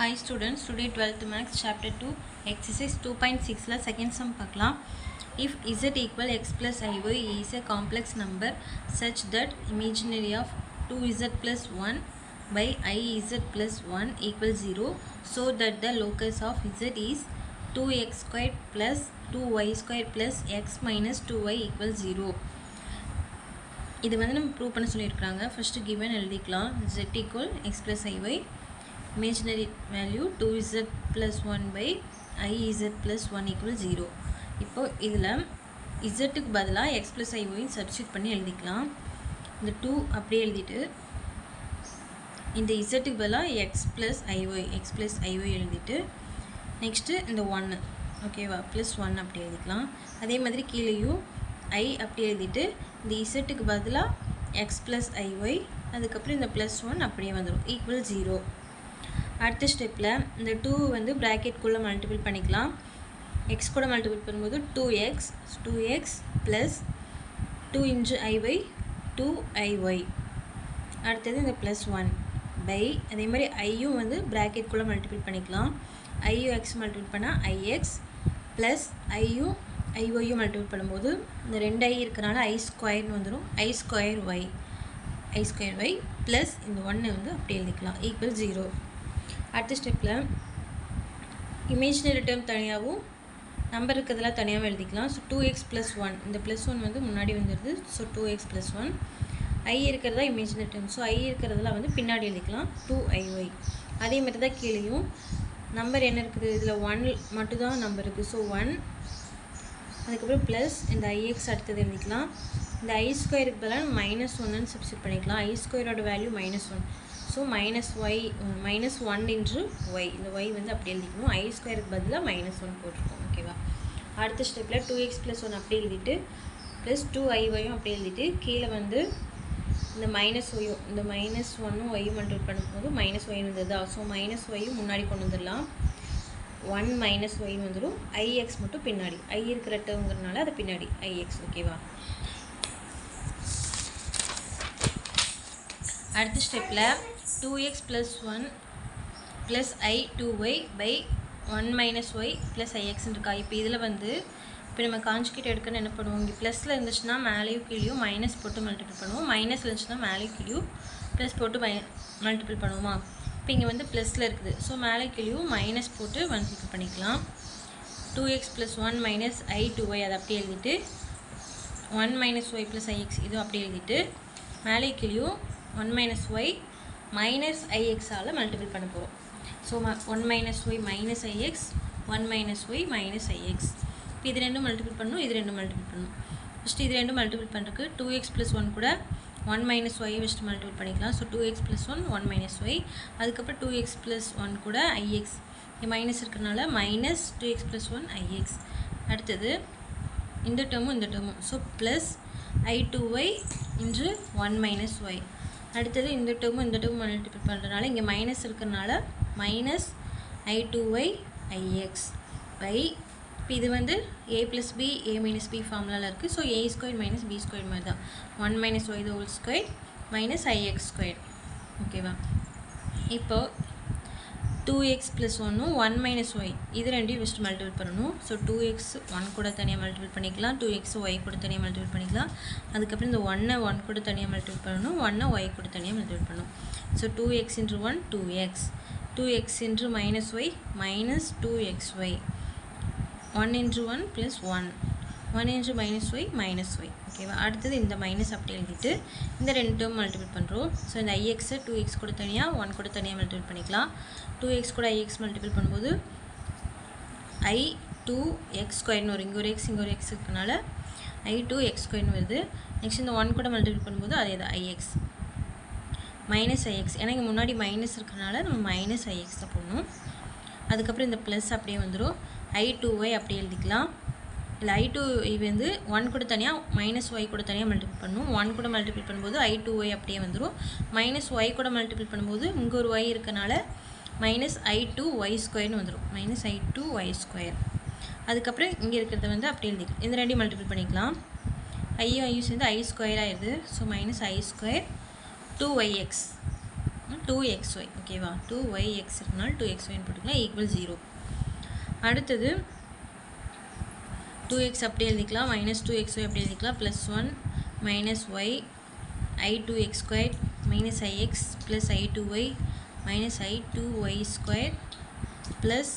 Hi students, today 12th Maths chapter 2 exercise 2.6 la second sum பார்க்கலாம். If z equal x plus iy is a complex number such that imaginary of 2z plus 1 by iz plus 1 equals 0 so that the locus of z is 2x squared plus 2y squared plus x minus 2y equals 0. இது வந்து நம்ம prove பண்ண சொல்லியிருக்காங்க. First given எழுதிக்கலாம். z equal x plus iy imaginary value 2z plus 1 by iz plus 1 equal 0. இப்போ இதில் zக்கு பதிலாக x plus iy substitute பண்ணி எழுதிக்கலாம். இந்த 2 அப்படியே எழுதிட்டு இந்த zக்கு பதிலாக x plus iy எழுதிட்டு நெக்ஸ்ட்டு இந்த 1 ஓகேவா ப்ளஸ் 1 அப்படி எழுதிக்கலாம். அதே மாதிரி கீழேயும் i அப்படி எழுதிட்டு இந்த zக்கு பதிலாக x plus iy அதுக்கப்புறம் இந்த ப்ளஸ் 1 அப்படியே வந்துடும் ஈக்குவல் 0. அடுத்த ஸ்டெப்பில் இந்த 2 வந்து ப்ராக்கெட்குள்ளே மல்டிபிள் பண்ணிக்கலாம். எக்ஸ் கூட மல்டிபிள் பண்ணும்போது 2x plus 2 into iy 2iy. அடுத்தது இந்த ப்ளஸ் 1 பை அதே மாதிரி ஐயும் வந்து ப்ராக்கெட்குள்ளே மல்டிபிள் பண்ணிக்கலாம். ஐயும் எக்ஸ் மல்டிபிள் பண்ணால் ix ப்ளஸ் ஐயும் ஐஒய்யும் மல்டிபிள் பண்ணும்போது இந்த 2 i இருக்கிறனால ஐ ஸ்கொயர்னு வந்துடும் ஐ ஸ்கொயர் ஒய் ப்ளஸ் இந்த 1 வந்து அப்படி எழுதிக்கலாம் ஈக்குவல் 0. அடுத்த ஸ்டெப்பில் இமேஜினரி டேர்ம் தனியாகவும் நம்பர் இருக்கிறதுலாம் தனியாகவும் எழுதிக்கலாம். ஸோ 2x + 1 இந்த ப்ளஸ் 1 வந்து முன்னாடி வந்துடுது. ஸோ 2x + 1 ஐ இருக்கிறதா இமேஜினரி டேர்ம். ஸோ ஐ இருக்கிறதெல்லாம் வந்து பின்னாடி எழுதிக்கலாம் 2iy. அதே மாதிரி தான் கீழேயும் நம்பர் என்ன இருக்குது இதில் 1 மட்டும்தான் நம்பர் இருக்குது. ஸோ 1 அதுக்கப்புறம் ப்ளஸ் இந்த ix அடுத்தது எழுதிக்கலாம். இந்த ஐ ஸ்கொயருக்கு பதிலாக -1ன்னு சப்ஸ்டியூட் பண்ணிக்கலாம். ஐ ஸ்கொயரோட வேல்யூ -1. ஸோ -1 இன்ட்டு y இந்த y வந்து அப்படி எழுதிக்கணும். ஐ ஸ்கொயருக்கு பதிலாக -1 போட்டிருக்கோம் ஓகேவா. அடுத்த ஸ்டெப்பில் 2x + 1 அப்படி எழுதிட்டு ப்ளஸ் 2iy அப்படி எழுதிட்டு கீழே வந்து இந்த -yயும் இந்த -1ம் y மல்டிபிள் பண்ணும்போது -y வந்தது. ஸோ -yயும் முன்னாடி கொண்டு வந்துடலாம். 1 - y வந்துடும். ix மட்டும் பின்னாடி ஐ இருக்கிற டேர்ம்ங்கிறதுனால அது பின்னாடி ix ஓகேவா. அடுத்த ஸ்டெப்பில் 2x + 1 plus i 2y by 1 - y plus ix இருக்கா. இப்போ இதில் வந்து இப்போ நம்ம கான்ஜுகேட் எடுக்கணும்னு என்ன பண்ணுவோம், இங்கே ப்ளஸில் இருந்துச்சுன்னா மேலேயும் கீழேயும் மைனஸ் போட்டு மல்டிபிள் பண்ணுவோம். மைனஸில் இருந்துச்சுன்னா மேலேயும் கீழேயும் ப்ளஸ் போட்டு மல்டிபிள் பண்ணுவோமா. இப்போ இங்கே வந்து ப்ளஸில் இருக்குது. ஸோ மேலே கீழேயும் மைனஸ் போட்டு மல்டிபிள் பண்ணிக்கலாம். 2x + 1 - i 2y அதை அப்படியே எழுதிட்டு 1 - y ப்ளஸ் ix இதுவும் அப்படியே எழுதிட்டு மேலே கீழேயும் 1 - y மைனஸ் ixஆல் மல்டிபிள் பண்ண போகிறோம். So 1 - y - ix 1 - y minus ix. இப்போ இது ரெண்டும் மல்டிபிள் பண்ணணும், இது ரெண்டும் மல்டிபிள் பண்ணணும். ஃபஸ்ட்டு இது ரெண்டும் மல்டிபிள் பண்ணுறதுக்கு 2x + 1 கூட 1 - y வச்சுட்டு மல்டிபிள் பண்ணிக்கலாம். ஸோ 2x + 1 1 - y அதுக்கப்புறம் 2x + 1 கூட ix இங்கே மைனஸ் இருக்கிறதுனால -2x + 1 ix. அடுத்தது இந்த டேர்மும் so plus i 2y into 1 - y. அடுத்தது இந்த டேர்மும் மல்டிபிள் பண்ணுறதுனால இங்கே மைனஸ் இருக்கிறதுனால -i 2y ix பை இப்போ இது வந்து a + b a - b ஃபார்முலாவில் இருக்குது. ஸோ a² - b² மாதிரி தான் 1 - y ² ix² ஓகேவா. இப்போ 2x + 1 1 - y இது ரெண்டையும் ஃபஸ்ட்டு மல்டிபிள் பண்ணணும். ஸோ 2x 1 கூட தனியாக மல்டிபிள் பண்ணிக்கலாம், 2x y கூட தனியாக மல்டிபிள் பண்ணிக்கலாம். அதுக்கப்புறம் இந்த 1 கூட தனியாக மல்டிபிள் பண்ணணும், 1 y கூட தனியாக மல்டிபிள் பண்ணணும். So 2x × 1 2x 2x × -y -2xy 1 × 1 + 1 1 × -y ஓகேவா. அடுத்தது இந்த மைனஸ் அப்படி எழுதிட்டு இந்த ரெண்டு டேர்ம் மல்டிபிள் பண்ணுறோம். ஸோ இந்த ix 2x கூட தனியாக 1 கூட தனியாக மல்டிபிள் பண்ணிக்கலாம். 2x கூட ix மல்டிபிள் பண்ணும்போது i 2x² வரும். இங்கே ஒரு x இங்கே ஒரு x இருக்கனால i 2x² வருது. நெக்ஸ்ட் இந்த 1 கூட மல்டிபிள் பண்ணும்போது அதே தான் ix -ix ஏன்னா இங்கே முன்னாடி மைனஸ் இருக்கிறனால நம்ம -ix தான் போடணும். அதுக்கப்புறம் இந்த ப்ளஸ் அப்படியே வந்துடும். i 2y அப்படியே எழுதிக்கலாம். இல்லை i 2 வந்து 1 கூட தனியாக -y கூட தனியாக மல்டிபிள் பண்ணணும். 1 கூட மல்டிபிள் பண்ணும்போது i 2y அப்படியே வந்துடும். -y கூட மல்டிபிள் பண்ணும்போது இங்கே ஒரு y இருக்கனால -i 2y² வந்துடும் -i 2y². அதுக்கப்புறம் இங்கே இருக்கிறத வந்து அப்படியே எழுதிக்கலாம். இந்த ரெண்டையும் மல்டிபிள் பண்ணிக்கலாம். ஐயும் சேர்ந்து i² ஆயிடுது. ஸோ -i² 2yx 2xy ஓகேவா 2yx இருக்கனால 2xy போட்டுக்கலாம் ஈக்குவல் 0. அடுத்தது 2x அப்படியே எழுதிக்கலாம் மைனஸ் 2xy அப்படியே எழுதிக்கலாம் plus 1 minus Y i2x square minus ix plus i2y minus i2y² plus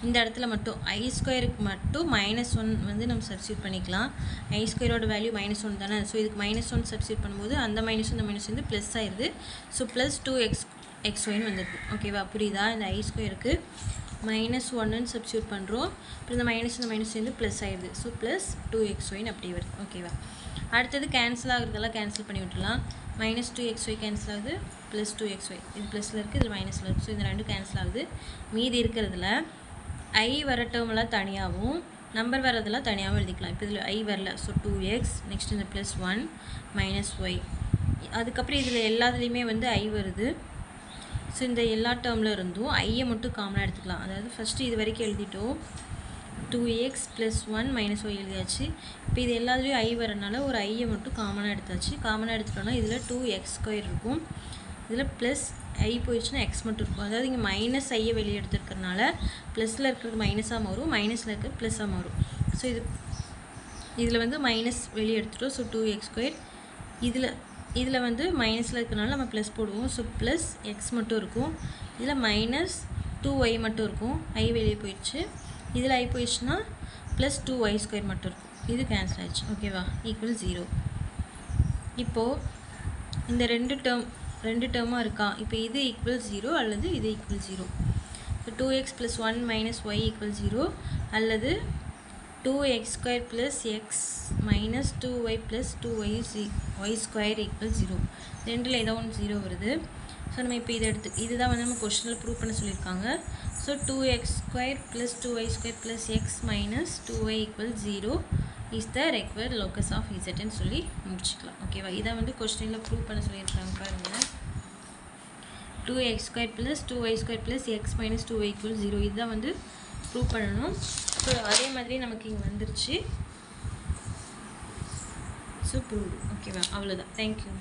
இந்த இடத்துல மட்டும் ஐ ஸ்கொயருக்கு மட்டும் -1 வந்து நம்ம சப்ஸ்டியூட் பண்ணிக்கலாம். ஐ ஸ்கொயரோட வேல்யூ -1 தானே. ஸோ இதுக்கு -1 சப்ஸ்டியூட் பண்ணும்போது அந்த மைனஸ் இந்த மைனஸ் வந்து ப்ளஸ் ஆயிடுது. ஸோ ப்ளஸ் 2xyன்னு வந்துடுது. ஓகேவா புரியுதா? இந்த ஐ ஸ்கொயருக்கு -1ன்னு சப்ஸ்டியூட் பண்ணுறோம். அப்புறம் இந்த மைனஸ் சேர்ந்து ப்ளஸ் ஆயிடுது. ஸோ ப்ளஸ் 2xyன்னு அப்படி வருது. ஓகேவா அடுத்தது கேன்சல் ஆகுறதெல்லாம் கேன்சல் பண்ணி விட்டுலாம். -2xy கேன்சல் ஆகுது ப்ளஸ் 2xy இது ப்ளஸில் இருக்குது இது மைனஸில் இருக்குது. ஸோ இந்த ரெண்டும் கேன்சல் ஆகுது. மீதி இருக்கிறதுல ஐ வர டேர்மெல்லாம் தனியாகவும் நம்பர் வரதெல்லாம் தனியாகவும் எழுதிக்கலாம். இப்போ இதில் ஐ வரல. ஸோ 2x நெக்ஸ்ட் இந்த ப்ளஸ் 1 மைனஸ் ஒய் அதுக்கப்புறம் இதில் எல்லாத்துலேயுமே வந்து ஐ வருது. ஸோ இந்த எல்லா டேர்மில் இருந்தும் ஐயை மட்டும் காமனாக எடுத்துக்கலாம். அதாவது ஃபஸ்ட்டு இது வரைக்கும் எழுதிட்டோம் 2x ப்ளஸ் 1 மைனஸ் ஒய் எழுதியாச்சு. இப்போ இது எல்லாத்துலேயும் ஐ வரனால ஒரு ஐயை மட்டும் காமனாக எடுத்தாச்சு. காமனாக எடுத்துட்டோம்னா இதில் 2x² இருக்கும். இதில் ப்ளஸ் ஐ போயிடுச்சுன்னா எக்ஸ் மட்டும் இருக்கும். அதாவது இங்கே மைனஸ் ஐயை வெளியே எடுத்துருக்கறனால ப்ளஸில் இருக்கிறது மைனஸாக மாறும் மைனஸில் இருக்கிறது ப்ளஸ்ஸாக மாறும். ஸோ இதில் வந்து மைனஸ் வெளியே எடுத்துட்டோம். So 2x². இதில் வந்து மைனஸில் இருக்கிறனால நம்ம ப்ளஸ் போடுவோம். ஸோ ப்ளஸ் எக்ஸ் மட்டும் இருக்கும். இதில் மைனஸ் 2y மட்டும் இருக்கும். ஐ வெளியே போயிடுச்சு. இதில் ஐ போயிடுச்சுன்னா ப்ளஸ் 2y² மட்டும் இருக்கும். இது கேன்சல் ஆயிடுச்சு. ஓகேவா ஈக்குவல் 0. இப்போது இந்த ரெண்டு டேர்மாக இருக்கா. இப்போ இது ஈக்குவல் 0 அல்லது இது ஈக்குவல் 0. இப்போ 2x plus 1 minus Y equal 0 அல்லது 2x² plus x minus 2y plus 2y² equal 0. ரெண்டில் ஏதோ ஒன்று 0 வருது. ஸோ நம்ம இப்போ இதுதான் வந்து நம்ம கொஸ்டினில் ப்ரூவ் பண்ண சொல்லியிருக்காங்க. So 2x² plus 2y² plus x minus 2y equal 0 is the required locus of இசட்ன்னு சொல்லி முடிச்சுக்கலாம். ஓகேவா இதை வந்து கொஸ்டினில் ப்ரூவ் பண்ண சொல்லியிருக்காங்க பாருங்கள். 2x² plus 2y² plus x minus 2y equal 0 இதுதான் வந்து ப்ரூவ் பண்ணணும். ஸோ அதே மாதிரி நமக்கு இங்கே வந்துருச்சு. So prove. ஓகேவா அவ்வளோதான். தேங்க்யூ.